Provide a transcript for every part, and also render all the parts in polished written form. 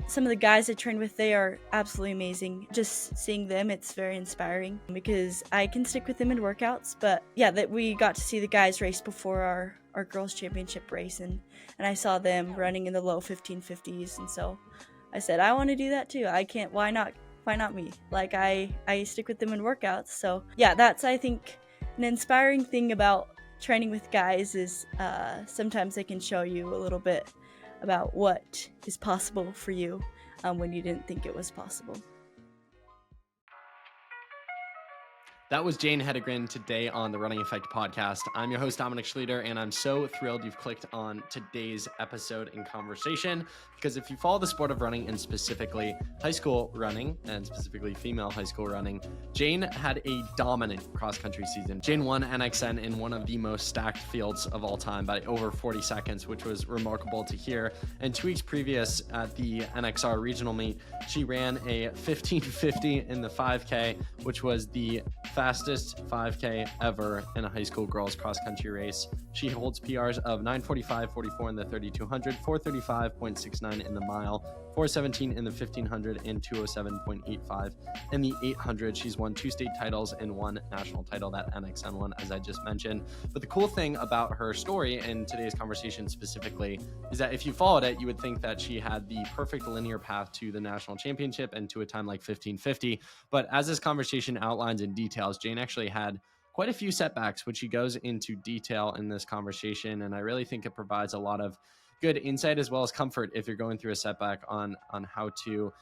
some of the guys I train with, they are absolutely amazing. Just seeing them, it's very inspiring because I can stick with them in workouts. But yeah, that we got to see the guys race before our girls championship race, and I saw them running in the low 1550s, and so I said I want to do that too. I can't. Why not me? Like I stick with them in workouts. So yeah, that's I think an inspiring thing about training with guys is sometimes they can show you a little bit about what is possible for you when you didn't think it was possible. That was Jane Hedengren today on the Running Effect podcast. I'm your host, Dominics, and I'm so thrilled you've clicked on today's episode and conversation, because if you follow the sport of running, and specifically high school running, and specifically female high school running, Jane had a dominant cross-country season. Jane won NXN in one of the most stacked fields of all time by over 40 seconds, which was remarkable to hear. And 2 weeks previous at the NXR regional meet, she ran a 1550 in the 5K, which was the fastest 5K ever in a high school girls cross country race. She holds PRs of 9:45.44 in the 3200, 4:35.69 in the mile, 4:17 in the 1500, and 2:07.85 in the 800. She's won 2 state titles and 1 national title, that NXN one, as I just mentioned. But the cool thing about her story in today's conversation specifically is that if you followed it, you would think that she had the perfect linear path to the national championship and to a time like 1550. But as this conversation outlines in details, Jane actually had quite a few setbacks, which she goes into detail in this conversation. And I really think it provides a lot of good insight as well as comfort if you're going through a setback on how to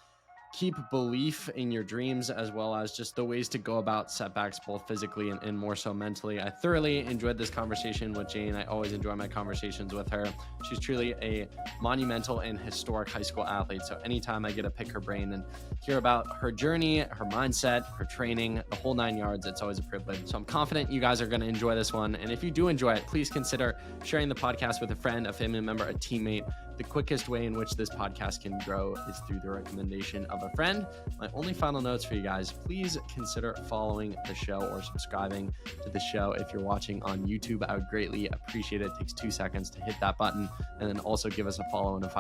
keep belief in your dreams, as well as just the ways to go about setbacks, both physically and more so mentally. I thoroughly enjoyed this conversation with Jane. I always enjoy my conversations with her. She's truly a monumental and historic high school athlete. So anytime I get to pick her brain and hear about her journey, her mindset, her training, the whole 9 yards, it's always a privilege. So I'm confident you guys are going to enjoy this one. And if you do enjoy it, please consider sharing the podcast with a friend, a family member, a teammate. The quickest way in which this podcast can grow is through the recommendation of a friend. My only final notes for you guys: please consider following the show or subscribing to the show. If you're watching on YouTube, I would greatly appreciate it. It takes 2 seconds to hit that button, and then also give us a follow and give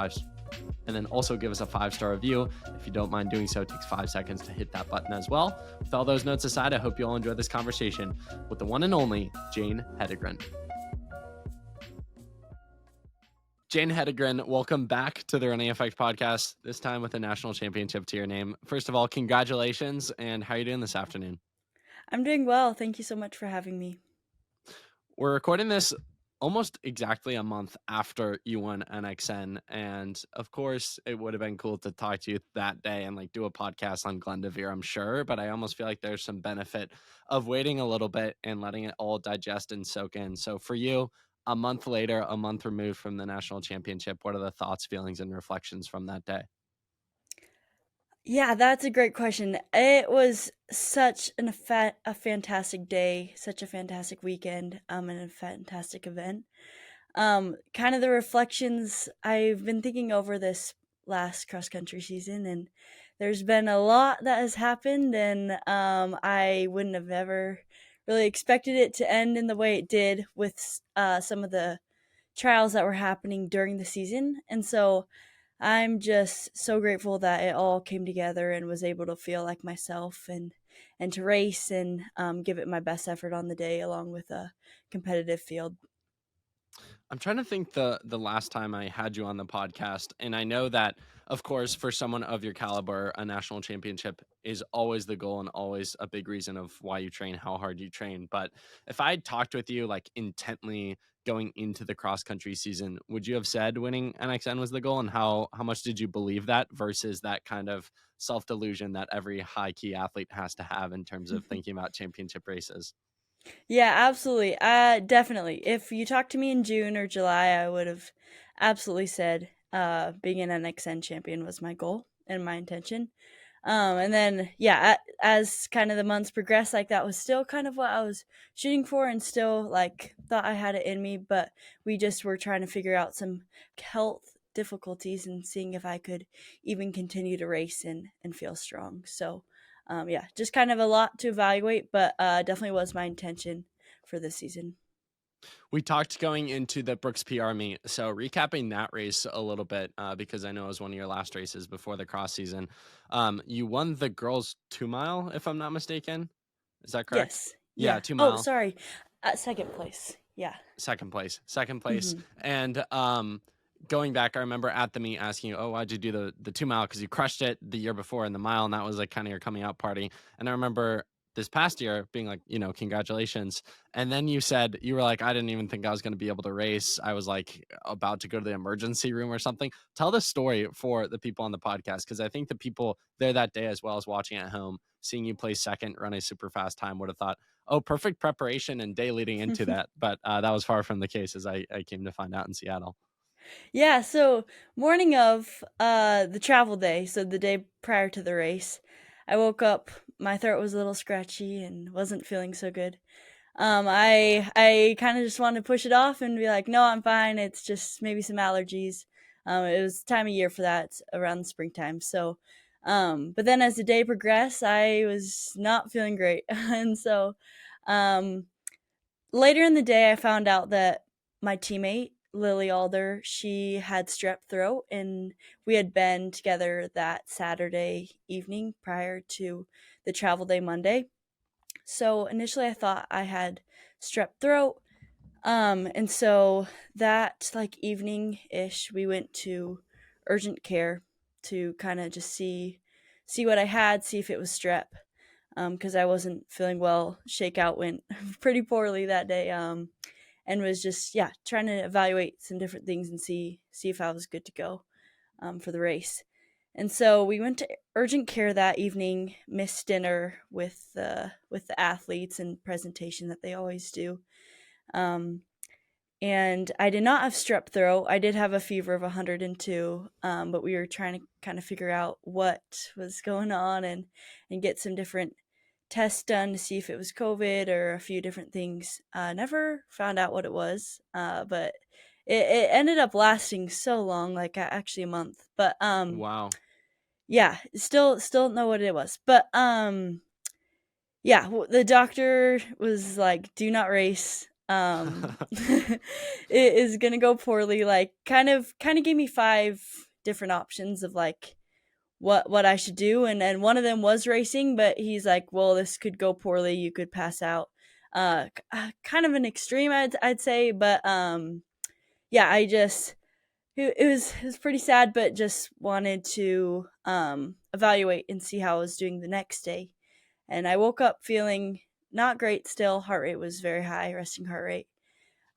us a 5-star review. If you don't mind doing so, it takes 5 seconds to hit that button as well. With all those notes aside, I hope you all enjoy this conversation with the one and only Jane Hedengren. Jane Hedengren, welcome back to the Running Effect podcast, this time with a national championship to your name. First of all, congratulations, and how are you doing this afternoon? I'm doing well. Thank you so much for having me. We're recording this almost exactly a month after you won NXN, and of course, it would have been cool to talk to you that day and do a podcast on Glendoveer, I'm sure, but I almost feel like there's some benefit of waiting a little bit and letting it all digest and soak in. So for you, a month later, a month removed from the national championship, what are the thoughts, feelings, and reflections from that day? Yeah, that's a great question. It was such a fantastic day, such a fantastic weekend, and a fantastic event. Kind of the reflections, I've been thinking over this last cross-country season, and there's been a lot that has happened, and I wouldn't have ever really expected it to end in the way it did with some of the trials that were happening during the season. And so I'm just so grateful that it all came together and was able to feel like myself and to race and give it my best effort on the day along with a competitive field. I'm trying to think the last time I had you on the podcast, and I know that, of course, for someone of your caliber, a national championship is always the goal and always a big reason of why you train, how hard you train. But if I had talked with you intently going into the cross country season, would you have said winning NXN was the goal, and how much did you believe that versus that kind of self delusion that every high key athlete has to have in terms of thinking about championship races? Yeah, absolutely. Definitely. If you talked to me in June or July, I would have absolutely said being an NXN champion was my goal and my intention. And then, yeah, as kind of the months progressed, that was still kind of what I was shooting for and still thought I had it in me, but we just were trying to figure out some health difficulties and seeing if I could even continue to race and feel strong. So, yeah, just kind of a lot to evaluate, but definitely was my intention for this season. We talked going into the Brooks PR meet. So recapping that race a little bit, because I know it was one of your last races before the cross season. You won the girls 2 mile, if I'm not mistaken. Is that correct? Yes. Yeah, Yeah. two Oh, mile. sorry. Second place. Yeah. Second place. Mhm. And going back, I remember at the meet asking you, oh, why'd you do the 2 mile? Because you crushed it the year before in the mile, and that was like kind of your coming out party. And I remember this past year being like, congratulations. And then you said, you were like, I didn't even think I was going to be able to race. I was like about to go to the emergency room or something. Tell the story for the people on the podcast, because I think the people there that day, as well as watching at home, seeing you play second, run a super fast time, would have thought, oh, perfect preparation and day leading into that. But that was far from the case, as I came to find out in Seattle. Yeah, so morning of the travel day, so the day prior to the race, I woke up, my throat was a little scratchy and wasn't feeling so good. I kind of just wanted to push it off and be like, no, I'm fine. It's just maybe some allergies. It was time of year for that around the springtime. So, but then as the day progressed, I was not feeling great. And so, um, later in the day, I found out that my teammate, Lily Alder, she had strep throat, and we had been together that Saturday evening prior to the travel day Monday. So initially, I thought I had strep throat. And so that like evening ish, we went to urgent care to kind of just see what I had, see if it was strep. Because I wasn't feeling well. Shakeout went pretty poorly that day. And was just trying to evaluate some different things and see if I was good to go for the race. And so we went to urgent care that evening, missed dinner with the athletes and presentation that they always do. Um, and I did not have strep throat. I did have a fever of 102, but we were trying to kind of figure out what was going on and get some different tests done to see if it was COVID or a few different things. Never found out what it was, but it ended up lasting so long, like actually a month. But Wow. yeah, still don't know what it was. But yeah, the doctor was like, "Do not race. It is gonna go poorly." Like, kind of gave me five different options of like what I should do, and one of them was racing, but he's like, "Well, this could go poorly. You could pass out." Kind of an extreme, I'd say, but yeah, I just it was pretty sad, but just wanted to evaluate and see how I was doing the next day. And I woke up feeling not great still. Heart rate was very high, resting heart rate.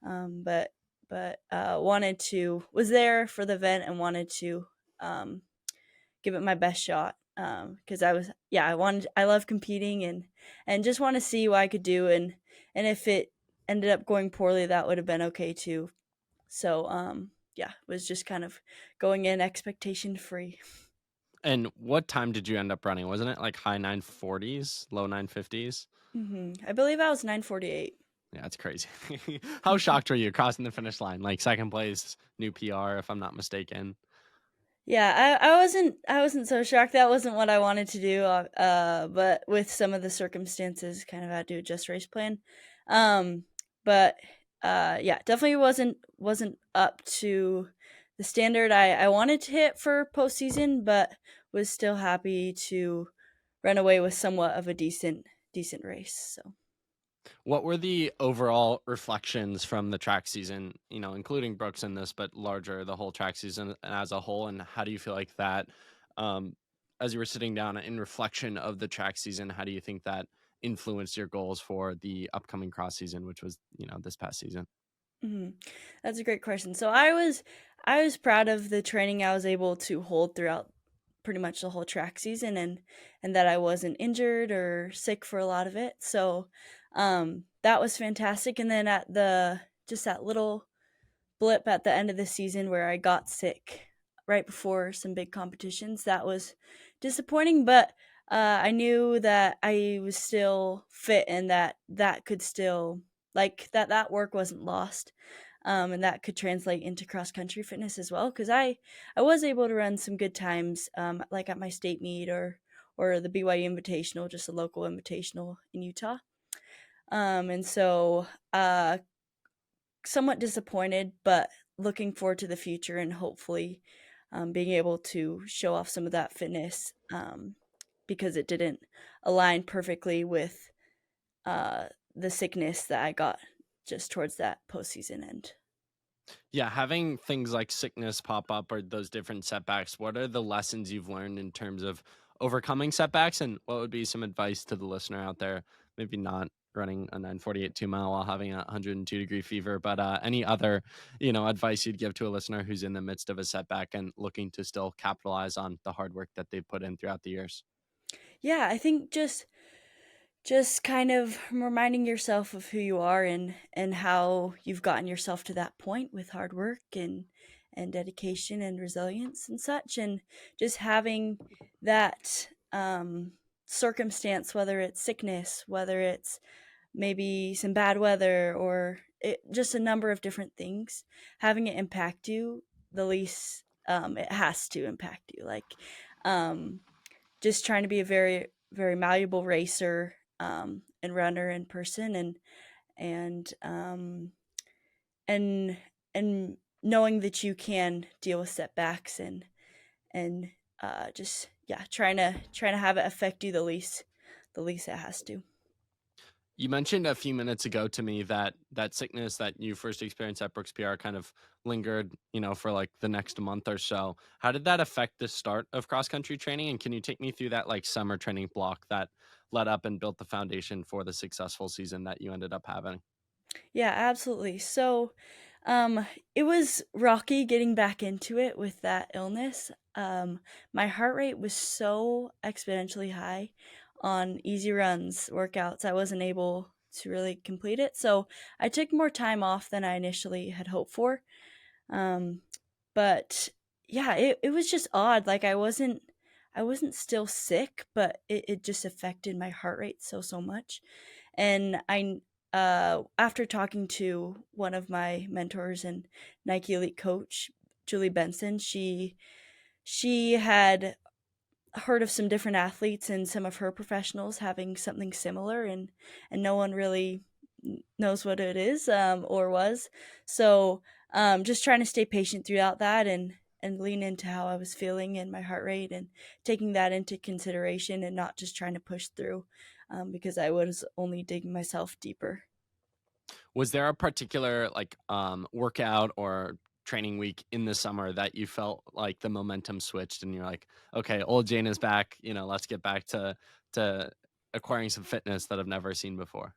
But wanted to was there for the event and wanted to give it my best shot because I love competing and just want to see what I could do and if it ended up going poorly that would have been okay too. So yeah, was just kind of going in expectation free. And what time did you end up running? Wasn't it like high 940s, low 950s? I believe I was 9:48. Yeah, that's crazy. How shocked were you crossing the finish line? Like second place, new PR, if I'm not mistaken. Yeah, I wasn't so shocked. That wasn't what I wanted to do. But with some of the circumstances, kind of had to adjust race plan. Um, but yeah, definitely wasn't up to the standard I wanted to hit for postseason, but was still happy to run away with somewhat of a decent race. So. What were the overall reflections from the track season, including Brooks in this, but larger, the whole track season as a whole? And how do you feel like that, um, as you were sitting down in reflection of the track season, how do you think that influenced your goals for the upcoming cross season, which was, this past season? hmm That's a great question. So I was proud of the training I was able to hold throughout pretty much the whole track season and that I wasn't injured or sick for a lot of it. So that was fantastic. And then at the just that little blip at the end of the season where I got sick right before some big competitions, that was disappointing, but I knew that I was still fit and that could still like that work wasn't lost. And that could translate into cross country fitness as well because I was able to run some good times like at my state meet or the BYU Invitational, just a local invitational in Utah. And so somewhat disappointed, but looking forward to the future and hopefully being able to show off some of that fitness because it didn't align perfectly with the sickness that I got just towards that postseason end. Yeah, having things like sickness pop up or those different setbacks, what are the lessons you've learned in terms of overcoming setbacks? And what would be some advice to the listener out there? Maybe not running a 9:48 2 mile while having a 102-degree fever, but any other, advice you'd give to a listener who's in the midst of a setback and looking to still capitalize on the hard work that they've put in throughout the years? Yeah, I think just kind of reminding yourself of who you are and how you've gotten yourself to that point with hard work and dedication and resilience and such, and just having that circumstance, whether it's sickness, whether it's maybe some bad weather, or just a number of different things, having it impact you the least it has to impact you, like um, just trying to be a very very malleable racer and runner in person, and and and knowing that you can deal with setbacks and just yeah, trying to have it affect you the least it has to. You mentioned a few minutes ago to me that that sickness that you first experienced at Brooks PR kind of lingered, for like the next month or so. How did that affect the start of cross country training? And can you take me through that like summer training block that led up and built the foundation for the successful season that you ended up having? Yeah, absolutely. So, it was rocky getting back into it with that illness. My heart rate was so exponentially high on easy runs, workouts. I wasn't able to really complete it. So, I took more time off than I initially had hoped for. Um, but yeah, it was just odd. Like I wasn't still sick, but it just affected my heart rate so much. And I after talking to one of my mentors and Nike Elite coach, Julie Benson, she had heard of some different athletes and some of her professionals having something similar, and no one really knows what it is or was. So just trying to stay patient throughout that and lean into how I was feeling and my heart rate and taking that into consideration and not just trying to push through because I was only digging myself deeper. Was there a particular like workout or training week in the summer that you felt like the momentum switched and you're like, okay, old Jane is back, let's get back to acquiring some fitness that I've never seen before?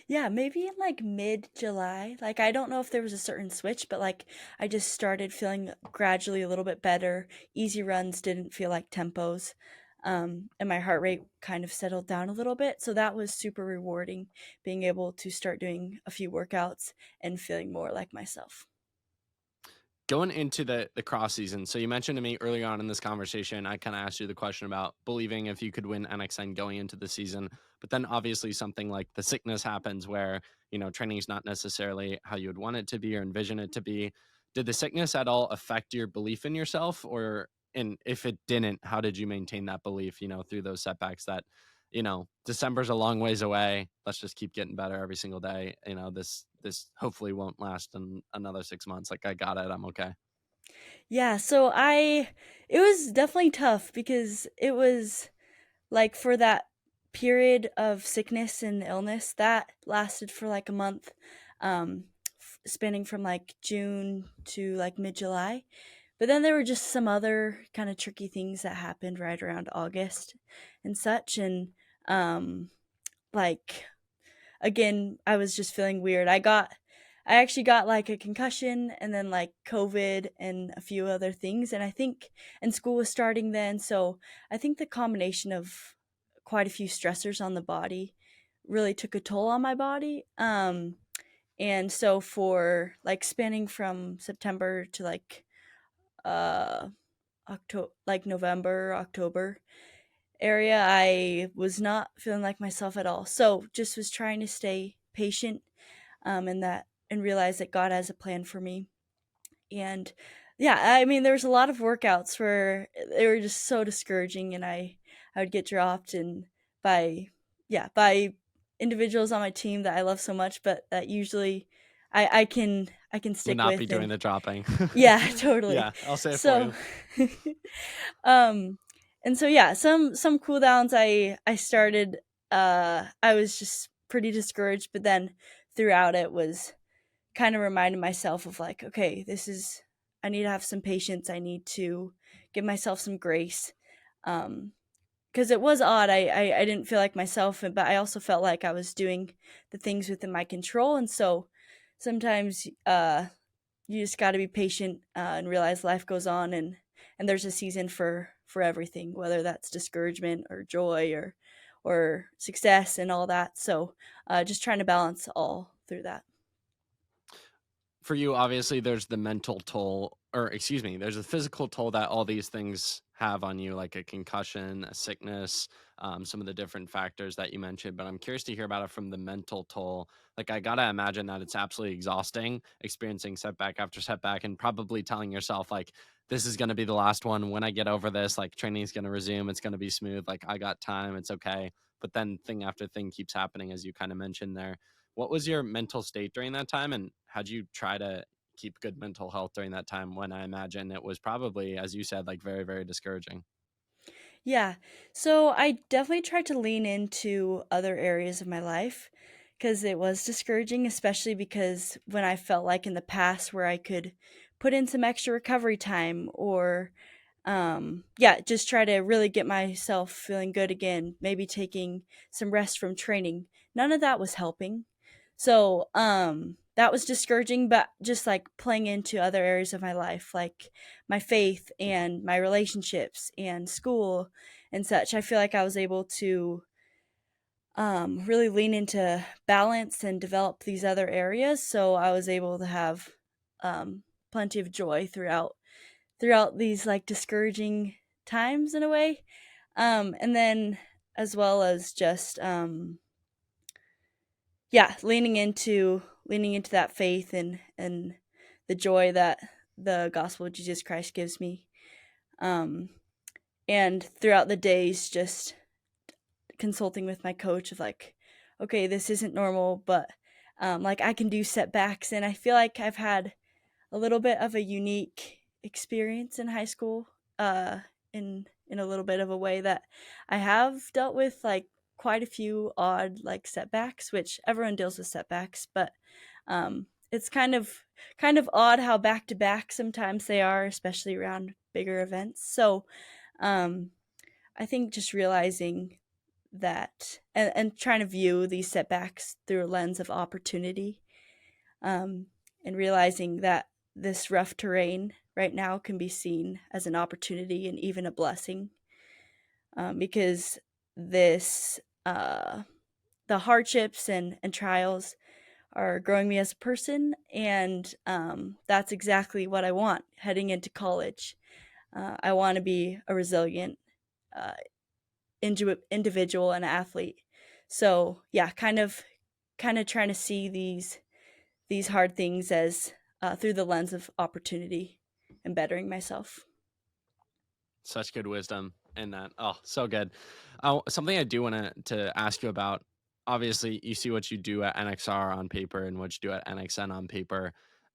Yeah, maybe in like mid July. Like I don't know if there was a certain switch, but like I just started feeling gradually a little bit better. Easy runs didn't feel like tempos. And my heart rate kind of settled down a little bit. So that was super rewarding, being able to start doing a few workouts and feeling more like myself. Going into the cross season, so you mentioned to me early on in this conversation, I kind of asked you the question about believing if you could win NXN going into the season, but then obviously something like the sickness happens where training is not necessarily how you would want it to be or envision it to be. Did the sickness at all affect your belief in yourself, or and if it didn't, how did you maintain that belief through those setbacks that December's a long ways away, let's just keep getting better every single day, this hopefully won't last another 6 months, like I got it, I'm okay? Yeah, so it was definitely tough because it was like for that period of sickness and illness that lasted for like a month, um, spanning from like June to like mid July. But then there were just some other kind of tricky things that happened right around August and such. And like again, I was just feeling weird. I actually got like a concussion and then like COVID and a few other things. And I think, and school was starting then. So I think the combination of quite a few stressors on the body really took a toll on my body. And so for like spanning from September to like, October, like November, October area, I was not feeling like myself at all. So just was trying to stay patient and that and realize that God has a plan for me. And yeah, I mean, there was a lot of workouts where they were just so discouraging, and I would get dropped and by yeah by individuals on my team that I love so much, but that usually I can Would stick not with. be doing And the dropping. yeah, totally. Yeah, I'll say it for So you. um and so yeah, some cool downs I started, I was just pretty discouraged, but then throughout it was kind of reminding myself of like, okay, this is, I need to have some patience, I need to give myself some grace. Because it was odd, I didn't feel like myself, but I also felt like I was doing the things within my control. And so sometimes you just got to be patient, and realize life goes on, and there's a season for everything, whether that's discouragement or joy or success and all that. So just trying to balance all through that. For you, obviously, there's the mental toll, or excuse me, there's a physical toll that all these things have on you, like a concussion, a sickness, some of the different factors that you mentioned. But I'm curious to hear about it from the mental toll. Like, I gotta imagine that it's absolutely exhausting experiencing setback after setback, and probably telling yourself, like, this is gonna be the last one. When I get over this, like, training is gonna resume. It's gonna be smooth. Like, I got time. It's okay. But then thing after thing keeps happening, as you kind of mentioned there. What was your mental state during that time, and how'd you try to keep good mental health during that time when I imagine it was probably, as you said, like very, very discouraging? Yeah. So I definitely tried to lean into other areas of my life because it was discouraging, especially because when I felt like in the past where I could put in some extra recovery time, or yeah, just try to really get myself feeling good again, maybe taking some rest from training. None of that was helping. So that was discouraging, but just like playing into other areas of my life, like my faith and my relationships and school and such, I feel like I was able to really lean into balance and develop these other areas. So I was able to have um, plenty of joy throughout these like discouraging times in a way. And then as well as just yeah, leaning into that faith and the joy that the gospel of Jesus Christ gives me. Um, and throughout the days, just consulting with my coach of like, okay, this isn't normal, but like I can do setbacks, and I feel like I've had a little bit of a unique experience in high school, in a little bit of a way that I have dealt with like quite a few odd like setbacks, which everyone deals with setbacks, but it's kind of odd how back to back sometimes they are, especially around bigger events. So um, I think just realizing that, and trying to view these setbacks through a lens of opportunity, um, and realizing that this rough terrain right now can be seen as an opportunity and even a blessing, because this the hardships and trials are growing me as a person, and that's exactly what I want heading into college. I want to be a resilient uh, individual and athlete. So yeah, kind of trying to see these hard things as through the lens of opportunity and bettering myself. Such good wisdom in that. Oh, so good. Something I do want to ask you about. Obviously, you see what you do at NXR on paper and what you do at NXN on paper,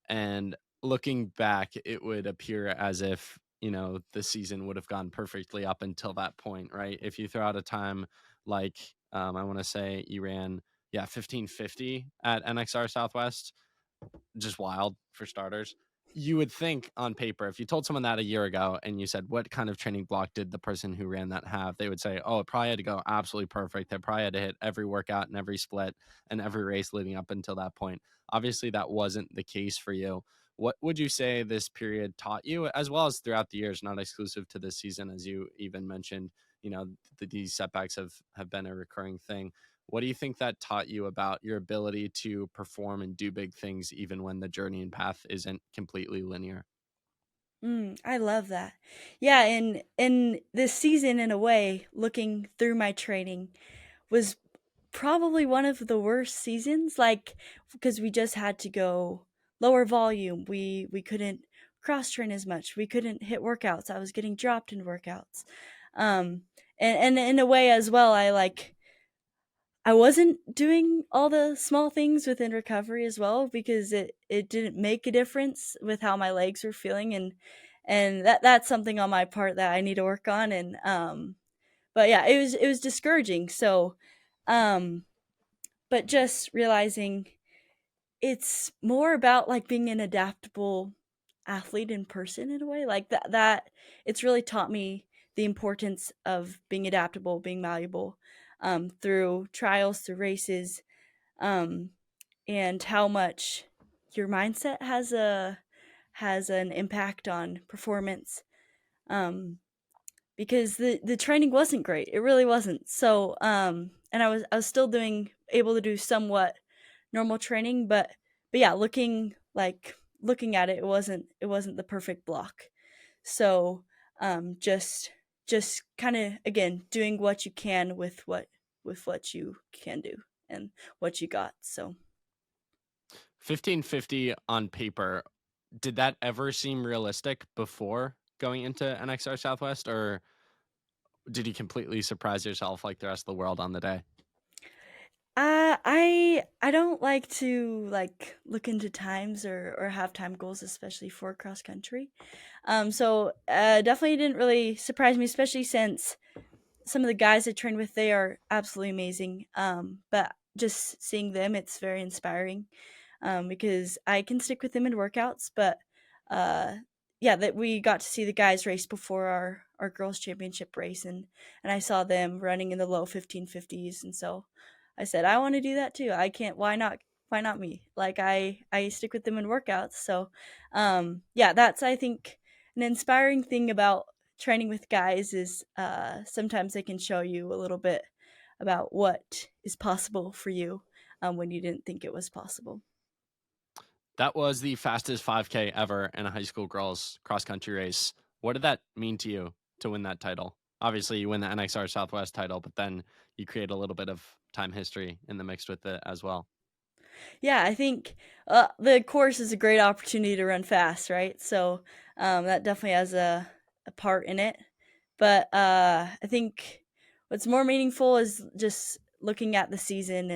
and looking back, it would appear as if the season would have gone perfectly up until that point, right? If you throw out a time like I want to say you ran 1550 at NXR Southwest, just wild for starters. You would think on paper, if you told someone that a year ago and you said, what kind of training block did the person who ran that have? They would say, oh, it probably had to go absolutely perfect. They probably had to hit every workout and every split and every race leading up until that point. Obviously, that wasn't the case for you. What would you say this period taught you, as well as throughout the years, not exclusive to this season, as you even mentioned, these setbacks have been a recurring thing. What do you think that taught you about your ability to perform and do big things, even when the journey and path isn't completely linear? I love that. Yeah, and this season, in a way, looking through my training, was probably one of the worst seasons. Like, because we just had to go lower volume. We couldn't cross train as much. We couldn't hit workouts. I was getting dropped in workouts. Um, and in a way as well, I wasn't doing all the small things within recovery as well, because it didn't make a difference with how my legs were feeling, and that's something on my part that I need to work on. And but yeah, it was discouraging. So um but just realizing it's more about like being an adaptable athlete in person, in a way like that it's really taught me the importance of being adaptable, being malleable, through trials, through races, um, and how much your mindset has an impact on performance. Um, because the training wasn't great. It really wasn't. So and I was still doing able to do somewhat normal training, but yeah, looking at it, it wasn't the perfect block. So just kind of again doing what you can with what you can do and what you got. So 1550 on paper, did that ever seem realistic before going into NXR Southwest, or did you completely surprise yourself like the rest of the world on the day? I don't like to like look into times or have time goals, especially for cross country. So definitely didn't really surprise me, especially since some of the guys I train with, they are absolutely amazing. But just seeing them, it's very inspiring, because I can stick with them in workouts. But uh, yeah, that we got to see the guys race before our girls championship race, and I saw them running in the low 1550s, and so I said I want to do that too. I can't. Why not? Why not me? Like I stick with them in workouts. So yeah, that's I think an inspiring thing about training with guys is sometimes they can show you a little bit about what is possible for you, when you didn't think it was possible. That was the fastest 5K ever in a high school girls cross country race. What did that mean to you to win that title? Obviously, you win the NXR Southwest title, but then you create a little bit of time history in the mix with it as well. Yeah, I think the course is a great opportunity to run fast, right? So that definitely has a part in it. But I think what's more meaningful is just looking at the season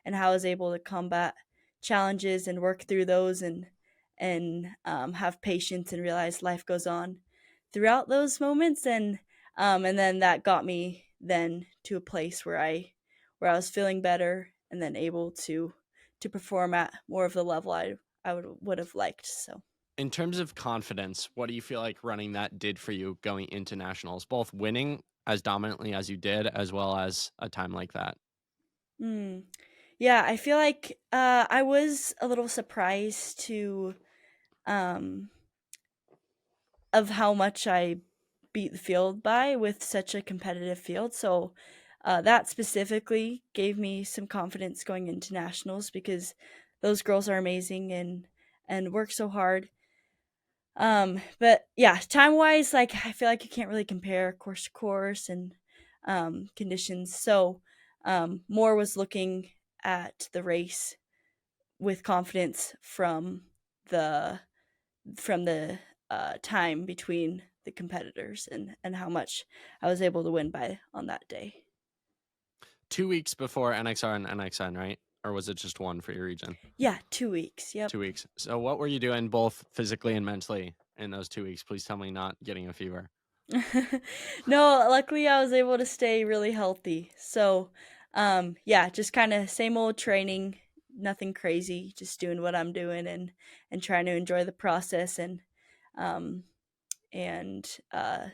and how I was able to combat challenges and work through those and have patience and realize life goes on throughout those moments, and then that got me then to a place where I was feeling better and then able to perform at more of the level I would have liked. So In terms of confidence, what do you feel like running that did for you going into nationals, both winning as dominantly as you did, as well as a time like that? mm. Yeah, I feel like I was a little surprised to um of how much I beat the field by with such a competitive field. So that specifically gave me some confidence going into nationals, because those girls are amazing and work so hard. But yeah, time wise, like I feel like you can't really compare course to course and conditions. So more was looking at the race with confidence the from the time between the competitors and how much I was able to win by on that day. 2 weeks before NXR and NXN, right? Or was it just one for your region? Yeah, 2 weeks. Yep. 2 weeks. So, what were you doing both physically and mentally in those 2 weeks? Please tell me not getting a fever. No, luckily I was able to stay really healthy. So, yeah, just kind of same old training, nothing crazy, just doing what I'm doing and trying to enjoy the process um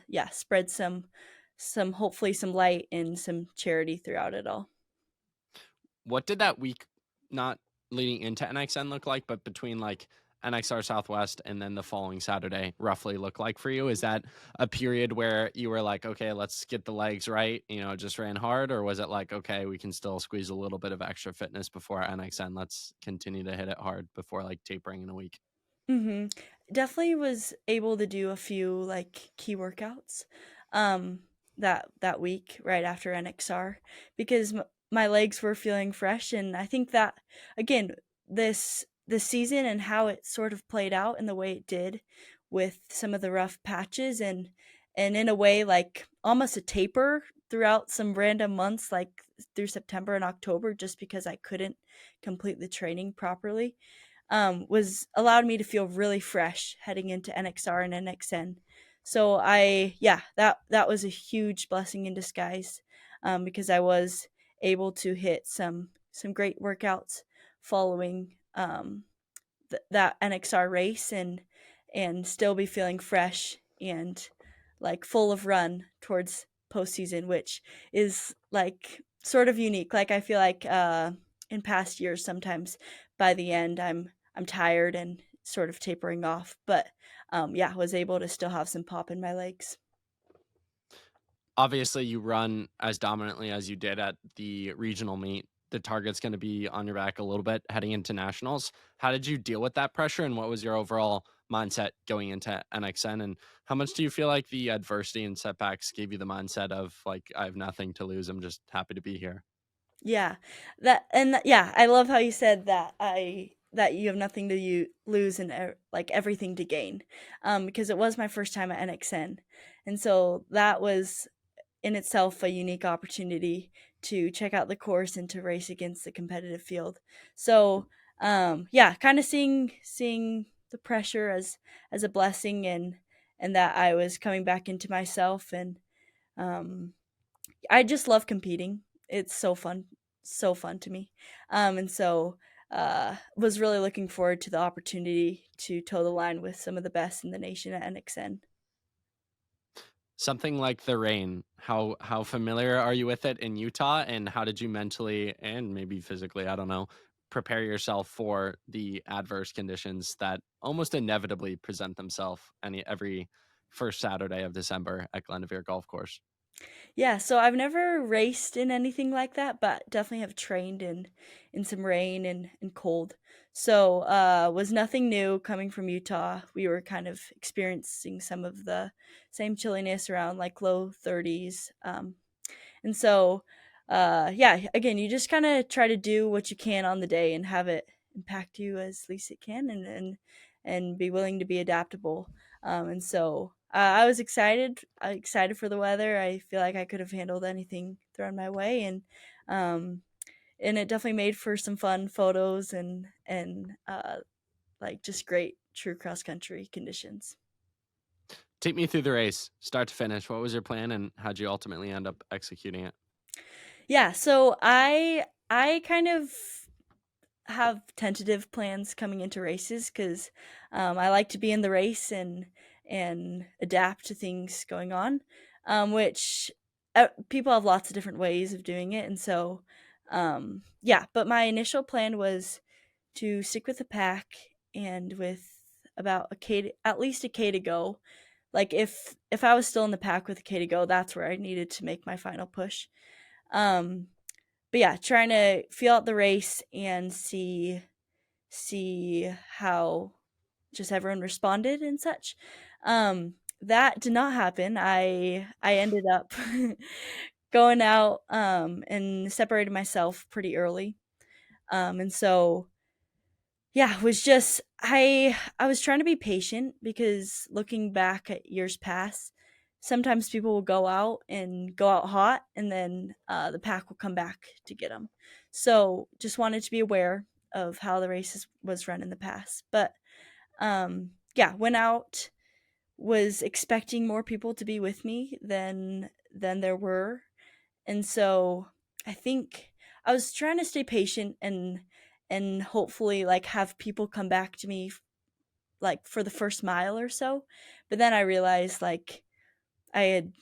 yeah, spread some hopefully some light and some charity throughout it all. What did that week, not leading into NXN, look like, but between like NXR Southwest and then the following Saturday, roughly look like for you? Is that a period where you were like, okay, let's get the legs right, just ran hard? Or was it like, okay, we can still squeeze a little bit of extra fitness before NXN? Let's continue to hit it hard before like tapering in a week. Mm-hmm. Definitely was able to do a few like key workouts um that week right after NXR, because my legs were feeling fresh, and I think that again this season and how it sort of played out in the way it did with some of the rough patches and in a way like almost a taper throughout some random months, like through September and October just because I couldn't complete the training properly, was allowed me to feel really fresh heading into NXR and NXN. So that was a huge blessing in disguise, because I was able to hit some great workouts following that NXR race, and still be feeling fresh and like full of run towards postseason, which is like sort of unique. Like I feel like in past years, sometimes by the end, I'm tired and sort of tapering off, but yeah, was able to still have some pop in my legs. Obviously, you run as dominantly as you did at the regional meet. The target's going to be on your back a little bit heading into nationals. How did you deal with that pressure, and what was your overall mindset going into NXN? And how much do you feel like the adversity and setbacks gave you the mindset of like, I have nothing to lose, I'm just happy to be here? Yeah, yeah, I love how you said that you have nothing to lose and like everything to gain, because it was my first time at NXN, and so that was in itself a unique opportunity to check out the course and to race against the competitive field. So yeah, kind of seeing the pressure as a blessing, and that I was coming back into myself, and um, I just love competing. It's so fun to me, and so was really looking forward to the opportunity to toe the line with some of the best in the nation at NXN. Something like the rain, how familiar are you with it in Utah, and how did you mentally and maybe physically, I don't know, prepare yourself for the adverse conditions that almost inevitably present themselves every first Saturday of December at Glendoveer Golf Course? Yeah, so I've never raced in anything like that, but definitely have trained in some rain and cold. So was nothing new coming from Utah. We were kind of experiencing some of the same chilliness around like low 30s. And so yeah, again, you just kind of try to do what you can on the day and have it impact you as least it can, and be willing to be adaptable. And so I was excited for the weather. I feel like I could have handled anything thrown my way, um, and it definitely made for some fun photos, and like just great true cross country conditions. Take me through the race, start to finish. What was your plan, and how'd you ultimately end up executing it? Yeah, so I kind of have tentative plans coming into races because I like to be in the race and adapt to things going on, which people have lots of different ways of doing it, and so yeah. But my initial plan was to stick with the pack, and with about at least a K to go. Like if I was still in the pack with a K to go, that's where I needed to make my final push. Um, but yeah, trying to feel out the race and see how just everyone responded and such. That did not happen. I ended up going out and separated myself pretty early. And so yeah, it was just I was trying to be patient because looking back at years past, sometimes people will go out hot, and then the pack will come back to get them. So just wanted to be aware of how the races was run in the past. But yeah, went out, was expecting more people to be with me than there were, and so I think I was trying to stay patient and hopefully like have people come back to me like for the first mile or so. But then I realized like I had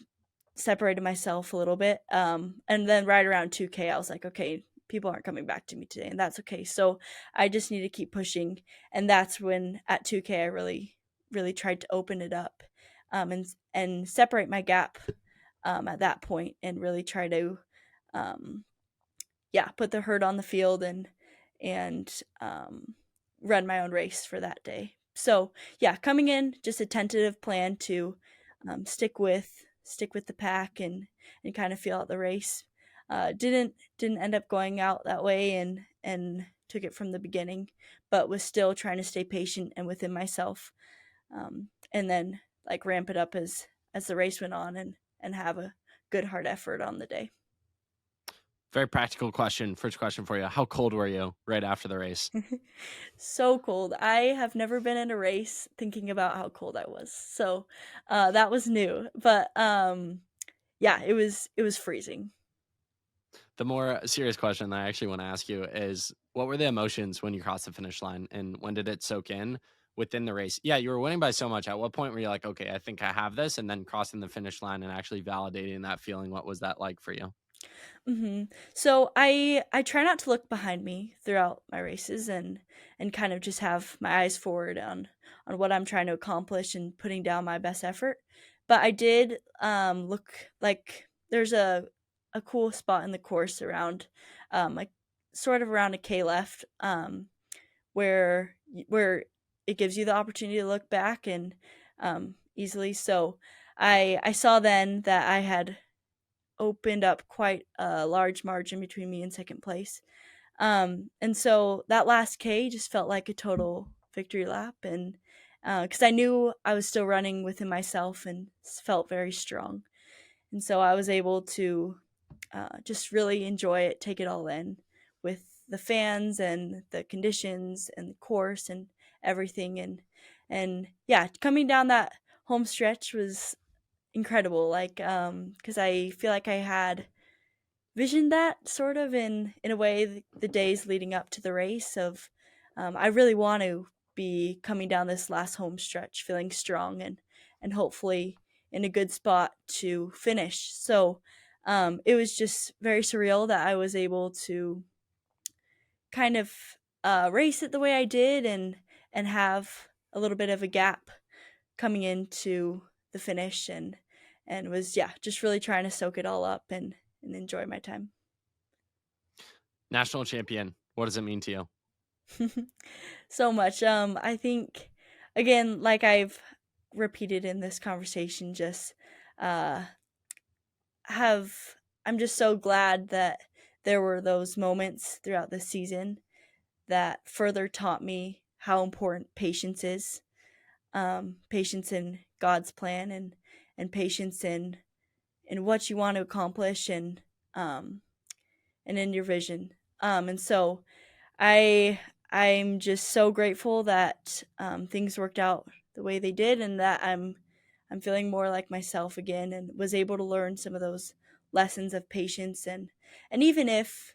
separated myself a little bit. And then right around 2K, I was like, okay, people aren't coming back to me today, and that's okay. So I just need to keep pushing. And that's when at 2K, I really tried to open it up, and separate my gap at that point, and really try to, um, yeah, put the herd on the field, and run my own race for that day. So yeah, coming in just a tentative plan to stick with the pack and kind of feel out the race. Didn't end up going out that way, and took it from the beginning, but was still trying to stay patient and within myself, and then like ramp it up as the race went on, and have a good hard effort on the day. Very practical question. First question for you. How cold were you right after the race? So cold. I have never been in a race thinking about how cold I was. So that was new. But yeah, it was freezing. The more serious question that I actually want to ask you is what were the emotions when you crossed the finish line and when did it soak in within the race? Yeah, you were winning by so much. At what point were you like, okay, I think I have this? And then crossing the finish line and actually validating that feeling, what was that like for you? So I try not to look behind me throughout my races and kind of just have my eyes forward on what I'm trying to accomplish and putting down my best effort. But I did look like there's a cool spot in the course around like sort of around a K left where it gives you the opportunity to look back and easily. So I saw then that I had opened up quite a large margin between me and second place. And so that last K just felt like a total victory lap. And because I knew I was still running within myself and felt very strong. And so I was able to just really enjoy it, take it all in with the fans and the conditions and the course and everything. And yeah, coming down that home stretch was incredible. Like, because I feel like I had visioned that sort of in a way the days leading up to the race of I really want to be coming down this last home stretch feeling strong and hopefully in a good spot to finish. So it was just very surreal that I was able to kind of race it the way I did and have a little bit of a gap coming into the finish and was yeah just really trying to soak it all up and enjoy my time. National champion. What does it mean to you? So much. I think again, like I've repeated in this conversation, just uh have I'm just so glad that there were those moments throughout the season that further taught me how important patience is. Patience in God's plan and patience in what you want to accomplish um and in your vision. And so I I'm just so grateful that things worked out the way they did, and that I'm feeling more like myself again, and was able to learn some of those lessons of patience and even if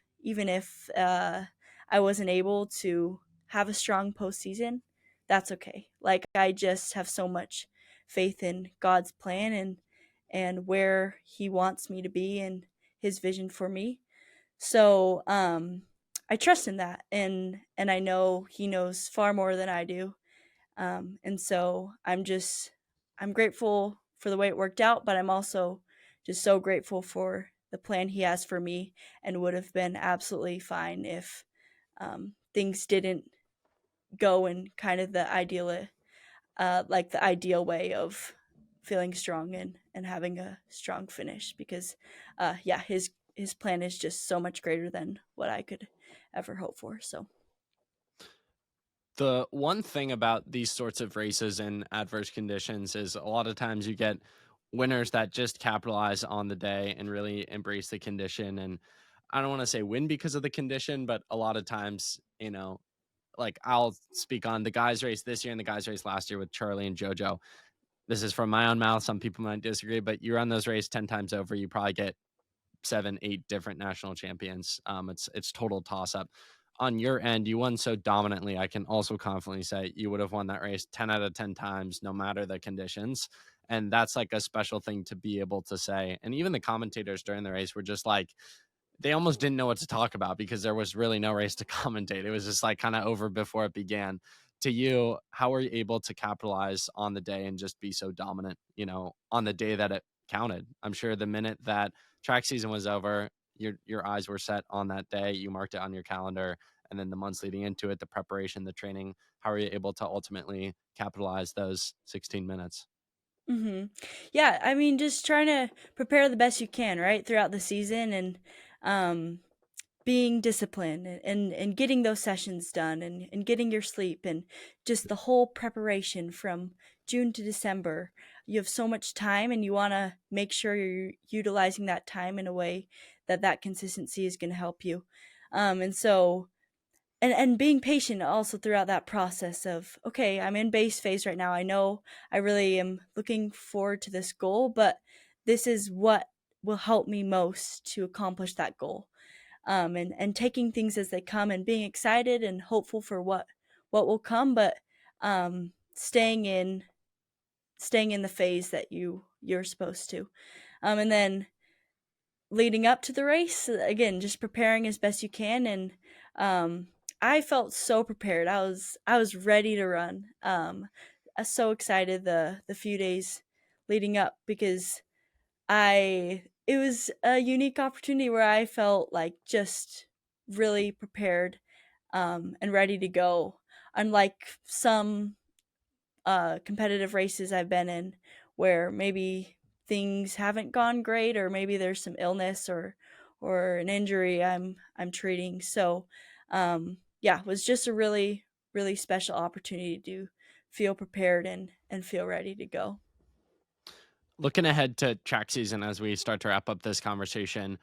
I wasn't able to have a strong postseason, that's okay. Like I just have so much faith in God's plan and where He wants me to be and His vision for me. So I trust in that, and I know He knows far more than I do. And so I'm grateful for the way it worked out, but I'm also just so grateful for the plan He has for me, and would have been absolutely fine if things didn't go in kind of the ideal like the ideal way of feeling strong and having a strong finish, because yeah, his plan is just so much greater than what I could ever hope for. So The one thing about these sorts of races in adverse conditions is a lot of times you get winners that just capitalize on the day and really embrace the condition. And I don't want to say win because of the condition, but a lot of times, like I'll speak on the guys race this year and the guys race last year with Charlie and JoJo. This is from my own mouth. Some people might disagree, but you run those races 10 times over, you probably get 7, 8 different national champions. It's total toss up. On your end, you won so dominantly. I can also confidently say you would have won that race 10 out of 10 times, no matter the conditions. And that's like a special thing to be able to say. And even the commentators during the race were just like, they almost didn't know what to talk about because there was really no race to commentate. It was just like kind of over before it began. To you, how were you able to capitalize on the day and just be so dominant, on the day that it counted? I'm sure the minute that track season was over, your eyes were set on that day. You marked it on your calendar, and then the months leading into it, the preparation, the training. How are you able to ultimately capitalize those 16 minutes? hmm yeah, I mean, just trying to prepare the best you can, right, throughout the season, and um, being disciplined and getting those sessions done and getting your sleep and just the whole preparation from June to December. You have so much time, and you want to make sure you're utilizing that time in a way that consistency is going to help you. And so, and being patient also throughout that process of, okay, I'm in base phase right now. I know I really am looking forward to this goal, but this is what will help me most to accomplish that goal. And taking things as they come and being excited and hopeful for what will come, but staying in the phase that you're supposed to. And then leading up to the race, again, just preparing as best you can. And I felt so prepared. I was ready to run. I was so excited the few days leading up, because it was a unique opportunity where I felt like just really prepared, and ready to go. Unlike some competitive races I've been in, where maybe things haven't gone great, or maybe there's some illness or an injury I'm treating. So yeah, it was just a really really special opportunity to feel prepared and feel ready to go. Looking ahead to track season as we start to wrap up this conversation,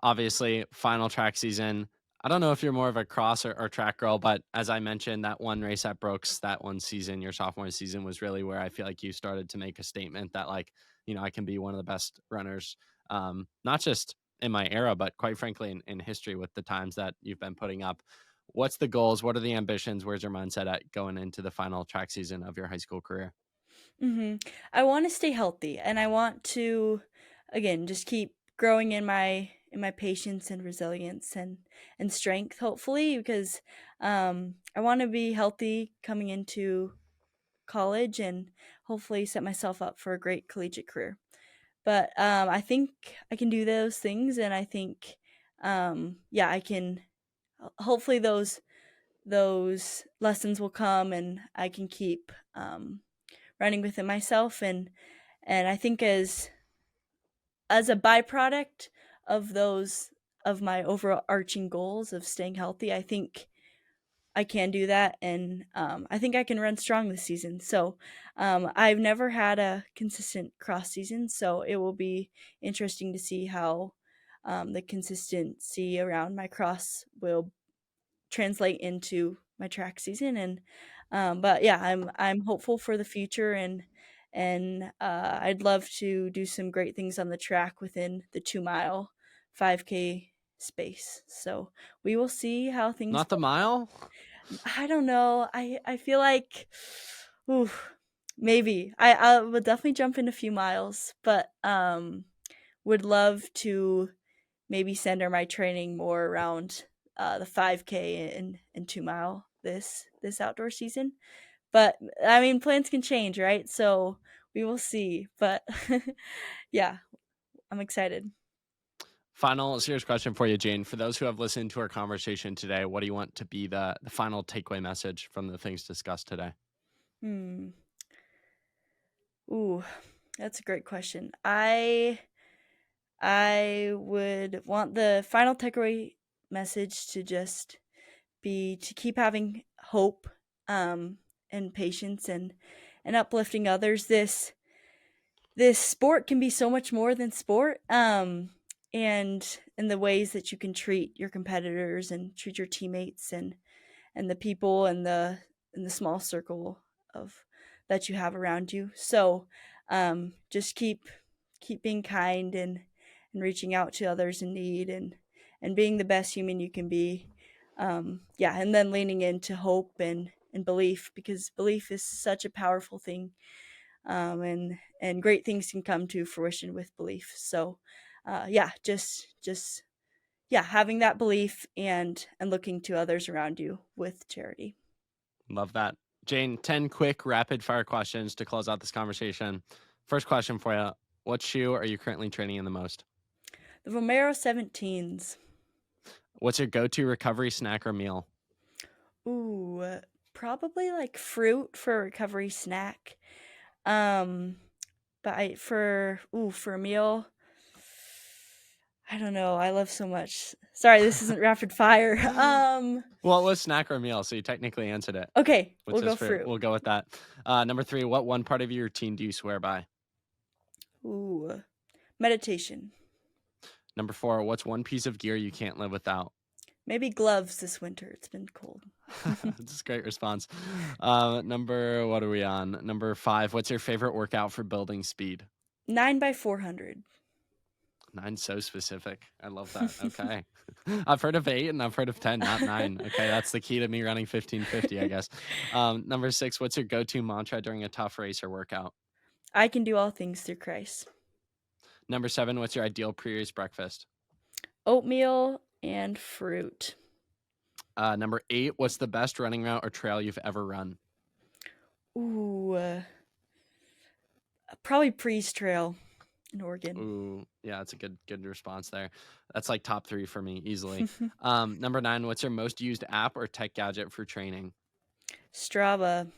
obviously, final track season. I don't know if you're more of a cross or track girl, but as I mentioned, that one race at Brooks, that one season, your sophomore season, was really where I feel like you started to make a statement that, like, I can be one of the best runners, not just in my era, but quite frankly, in history with the times that you've been putting up. What's the goals? What are the ambitions? Where's your mindset at going into the final track season of your high school career? I want to stay healthy, and I want to, again, just keep growing in my patience and resilience and strength, hopefully, because I want to be healthy coming into college, and hopefully set myself up for a great collegiate career. But I think I can do those things, and I think yeah, I can. Hopefully, those lessons will come, and I can keep running within myself. And I think as a byproduct of those, of my overarching goals of staying healthy, I think I can do that. And I think I can run strong this season. So I've never had a consistent cross season, so it will be interesting to see how the consistency around my cross will translate into my track season. And but yeah, I'm hopeful for the future. And I'd love to do some great things on the track within the 2 mile 5K space. So we will see how things Not the go. mile? I don't know. I feel like, ooh, maybe I would definitely jump in a few miles, but would love to maybe center my training more around the 5K and 2 mile this outdoor season. But I mean, plans can change, right? So we will see. But yeah, I'm excited. Final serious question for you, Jane. For those who have listened to our conversation today, what do you want to be the final takeaway message from the things discussed today? Hmm. Ooh, that's a great question. I would want the final takeaway message to just be to keep having hope, and patience, and uplifting others. This sport can be so much more than sport, and in the ways that you can treat your competitors and treat your teammates and the people in the small circle of that you have around you. So just keep being kind and reaching out to others in need, and being the best human you can be. Yeah, and then leaning into hope and belief, because belief is such a powerful thing. And great things can come to fruition with belief. So yeah, just yeah, having that belief and looking to others around you with charity. Love that. Jane, 10 quick rapid fire questions to close out this conversation. First question for you. What shoe are you currently training in the most? The Romero 17s. What's your go-to recovery snack or meal? Ooh, probably like fruit for a recovery snack. Um, but for a meal, I don't know. I love so much. Sorry, this isn't rapid fire. Well, it was snack or meal, so you technically answered it. Okay, Which we'll is go fair. fruit. We'll go with that. Number 3, what one part of your routine do you swear by? Ooh, meditation. Number 4, what's one piece of gear you can't live without? Maybe gloves this winter. It's been cold. That's a great response. What are we on? Number 5, what's your favorite workout for building speed? 9x400. 9, so specific. I love that. Okay. I've heard of 8 and I've heard of 10, not 9. Okay, that's the key to me running 1550, I guess. Number 6, what's your go-to mantra during a tough race or workout? I can do all things through Christ. Number 7, what's your ideal pre-race breakfast? Oatmeal and fruit. Number 8, what's the best running route or trail you've ever run? Ooh, probably Priest Trail in Oregon. Ooh, yeah, that's a good response there. That's like top 3 for me easily. Number 9, what's your most used app or tech gadget for training? Strava.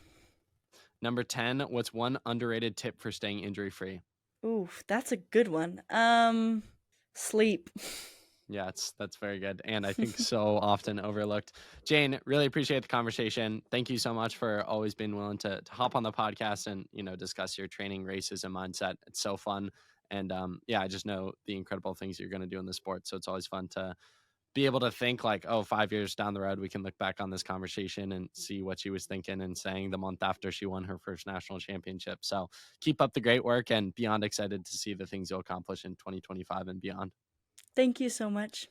Number 10, what's one underrated tip for staying injury free? Ooh, that's a good one. Sleep. Yeah, that's very good. And I think so often overlooked. Jane, really appreciate the conversation. Thank you so much for always being willing to hop on the podcast and, discuss your training, races, and mindset. It's so fun. And yeah, I just know the incredible things you're going to do in the sport. So it's always fun to be able to think like, oh, 5 years down the road, we can look back on this conversation and see what she was thinking and saying the month after she won her first national championship. So keep up the great work, and beyond excited to see the things you'll accomplish in 2025 and beyond. Thank you so much.